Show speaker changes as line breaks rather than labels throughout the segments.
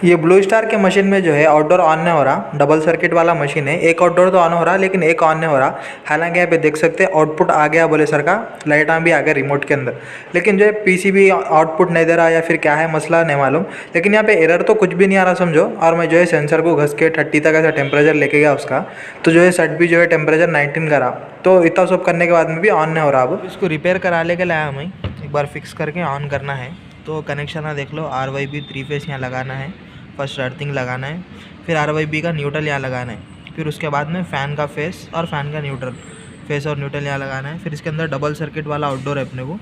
ये blue star के machine में जो है आउटडोर ऑन नहीं हो रहा, डबल सर्किट वाला मशीन है। एक आउटडोर तो ऑन हो रहा लेकिन एक ऑन नहीं हो रहा। हालांकि यहाँ पे देख सकते हैं आउटपुट आ गया बोले सर का, लाइटां भी आ गया रिमोट के अंदर, लेकिन जो है पीसीबी आउटपुट नहीं दे रहा या फिर क्या है मसला नहीं मालूम। लेकिन यहाँ पे एरर तो कुछ भी नहीं आ रहा समझो। और मैं जो है सेंसर को घस के 30 तक ऐसा टेम्परेचर लेके गया उसका, तो जो है सेट भी जो है टेम्परेचर 19 का रहा। तो इतना सब करने के बाद में भी ऑन नहीं हो रहा। अब इसको रिपेयर करा लेके लाया मैं, एक बार फिक्स करके ऑन करना है। तो कनेक्शन देख लो, RYB 3 फेस यहाँ लगाना है, फर्स्ट अर्थिंग लगाना है, फिर RYB का न्यूट्रल यहाँ लगाना है, फिर उसके बाद में फ़ैन का फेस और फ़ैन का न्यूट्रल, फेस और न्यूट्रल यहाँ लगाना है। फिर इसके अंदर डबल सर्किट वाला आउटडोर है अपने को,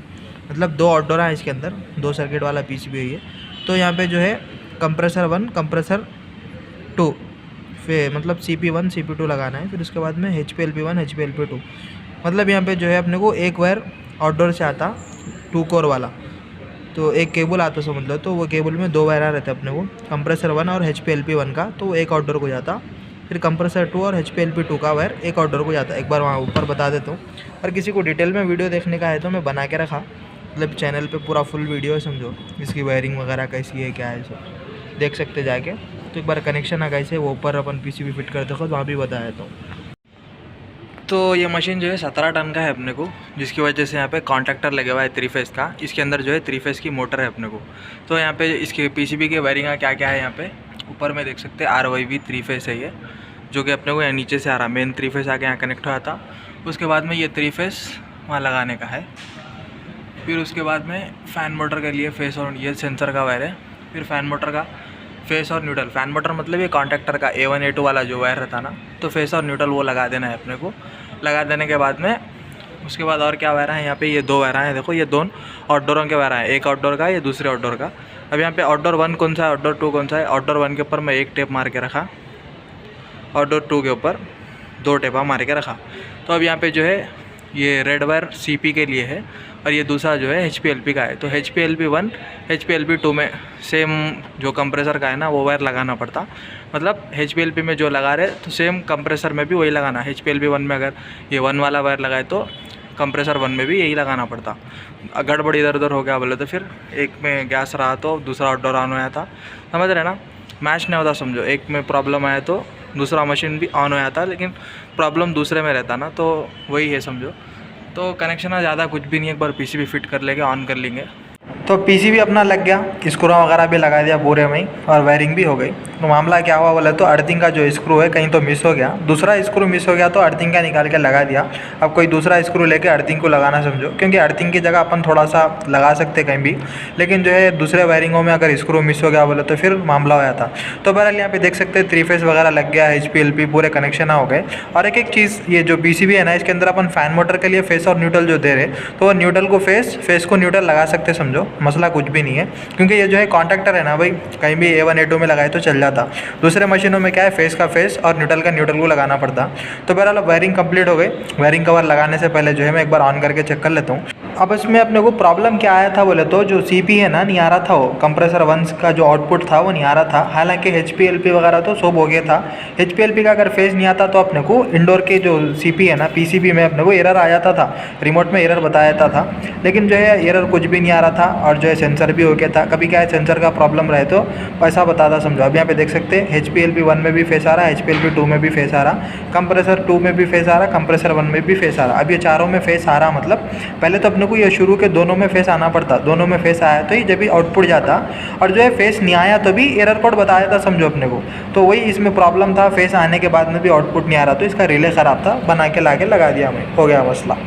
मतलब 2 आउटडोर है इसके अंदर, 2 सर्किट वाला PCB है ये। तो यहाँ पे जो है कंप्रेसर 1 कंप्रेसर 2 मतलब CP1 CP2 लगाना है। फिर उसके बाद में HPLP1 HPLP2, मतलब यहाँ पे जो है अपने को एक वायर आउटडोर से आता 2 कोर वाला, तो एक केबल आता समझ लो। तो वो केबल में 2 वायर रहते अपने को, कंप्रेसर 1 और HPLP1 का, तो वो एक आउटडोर को जाता। फिर कंप्रेसर 2 और HPLP2 का वायर एक आउटडोर को जाता। एक बार वहाँ ऊपर बता देता हूँ, और किसी को डिटेल में वीडियो देखने का है तो मैं बना के रखा, मतलब चैनल पे पूरा फुल वीडियो है समझो, इसकी वायरिंग वगैरह कैसी है क्या है सब देख सकते जाके। तो एक बार कनेक्शन आ कैसे वो ऊपर अपन PCB फिट करते खुद वहाँ भी बता देता हूँ। तो ये मशीन जो है 17 टन का है अपने को, जिसकी वजह से यहाँ पे कॉन्टैक्टर लगे हुआ है 3 फेस का। इसके अंदर जो है 3 फेस की मोटर है अपने को। तो यहाँ पे इसके PCB के वायरिंग का क्या क्या है, यहाँ पे ऊपर में देख सकते हैं RYB 3 फेस है ये, जो कि अपने को यहाँ नीचे से आ रहा, मेन 3 फेस आके यहाँ कनेक्ट हुआ था। उसके बाद में ये 3 फेस वहाँ लगाने का है। फिर उसके बाद में फ़ैन मोटर के लिए फेस और ये सेंसर का वायर है। फिर फ़ैन मोटर का फेस और न्यूट्रल, फ़ैन मोटर मतलब ये कॉन्टैक्टर का A1 A2 वाला जो वायर रहता ना, तो फेस और न्यूट्रल वो लगा देना है अपने को। लगा देने के बाद में उसके बाद और क्या वायर है यहाँ पे, ये 2 वायर हैं देखो, ये 2 आउटडोरों के वायर हैं, एक आउटडोर का ये दूसरे आउटडोर का। अब यहाँ पे आउटडोर 1 कौन सा है, आउटडोर 2 कौन सा है। आउटडोर 1 के ऊपर मैं एक टेप मार के रखा, आउटडोर 2 के ऊपर 2 टेपा मार के रखा। तो अब यहाँ पे जो है ये रेड वायर CP के लिए है, और ये दूसरा जो है HPLP का है। तो HPLP1 HPLP2 में सेम जो कंप्रेसर का है ना वो वायर लगाना पड़ता, मतलब HPLP में जो लगा रहे तो सेम कंप्रेसर में भी वही लगाना। HPLP1 में अगर ये 1 वाला वायर लगाए तो कंप्रेसर 1 में भी यही लगाना पड़ता। गड़बड़ इधर उधर हो गया बोले तो फिर एक में गैस रहा तो दूसरा आउटडोर ऑन होया था, समझ रहे ना, मैच नहीं होता समझो। एक में प्रॉब्लम आया तो दूसरा मशीन भी ऑन होया था, लेकिन प्रॉब्लम दूसरे में रहता ना, तो वही है समझो। तो कनेक्शन ज़्यादा कुछ भी नहीं, एक बार PCB फिट कर लेंगे, ऑन कर लेंगे। तो PCB अपना लग गया, स्क्रू वगैरह भी लगा दिया पूरे में ही, और वायरिंग भी हो गई। तो मामला क्या हुआ बोले तो अर्थिंग का जो स्क्रू है कहीं तो मिस हो गया, दूसरा स्क्रू मिस हो गया, तो अर्थिंग का निकाल के लगा दिया। अब कोई दूसरा स्क्रू लेके अर्थिंग को लगाना समझो, क्योंकि अर्थिंग की जगह अपन थोड़ा सा लगा सकते कहीं भी, लेकिन जो है दूसरे वायरिंगों में अगर स्क्रू मिस हो गया बोले तो फिर मामला होया था। तो बहरहाल यहाँ पे देख सकते हैं 3 फेस वगैरह लग गया, HPLP पूरे कनेक्शन हो गए। और एक चीज़, ये जो PCB है ना, इसके अंदर अपन फ़ैन मोटर के लिए फेस और न्यूट्रल जो दे रहे, तो वो न्यूट्रल को फेस को न्यूट्रल लगा सकते समझो, मसला कुछ भी नहीं है। क्योंकि ये जो है कॉन्टैक्टर है ना भाई, कहीं भी A1 A2 में लगाए तो चल जाता। दूसरे मशीनों में क्या है, फेस का फेस और न्यूट्रल का न्यूट्रल को लगाना पड़ता। तो बहरहाल वायरिंग कंप्लीट हो गई। वायरिंग कवर लगाने से पहले जो है मैं एक बार ऑन करके चेक कर लेता हूँ। अब इसमें अपने को प्रॉब्लम क्या आया था बोले तो, जो CP है ना नहीं आ रहा था, वो कंप्रेसर 1 का जो आउटपुट था वो नहीं आ रहा था। हालांकि HPLP वगैरह तो सब हो गया था। HPLP का अगर फेस नहीं आता तो अपने को इंडोर के जो CP है ना PCB में अपने को एरर आ जाता था, रिमोट में एरर बताया जाता था। लेकिन जो है एरर कुछ भी नहीं आ रहा था, और जो है सेंसर भी हो गया था। कभी क्या है सेंसर का प्रॉब्लम रहे तो ऐसा बताता समझो। अब यहाँ पे देख सकते हैं HPLP1 में भी फेस आ रहा है, HPLP2 में भी फेस आ रहा, कंप्रेसर 2 में भी फेस आ रहा, कंप्रेसर 1 में भी फेस आ रहा। अब ये चारों में फेस आ रहा, मतलब पहले तो अपने को ये शुरू के दोनों में फेस आना पड़ता, दोनों में फेस आया तो ही जब भी आउटपुट जाता, और जो है फेस नहीं आया तो भी एरर कोड बताया था समझो अपने को। तो वही इसमें प्रॉब्लम था, फेस आने के बाद में भी आउटपुट नहीं आ रहा, तो इसका रिले ख़राब था, बना के ला के लगा दिया मैं, हो गया मसला।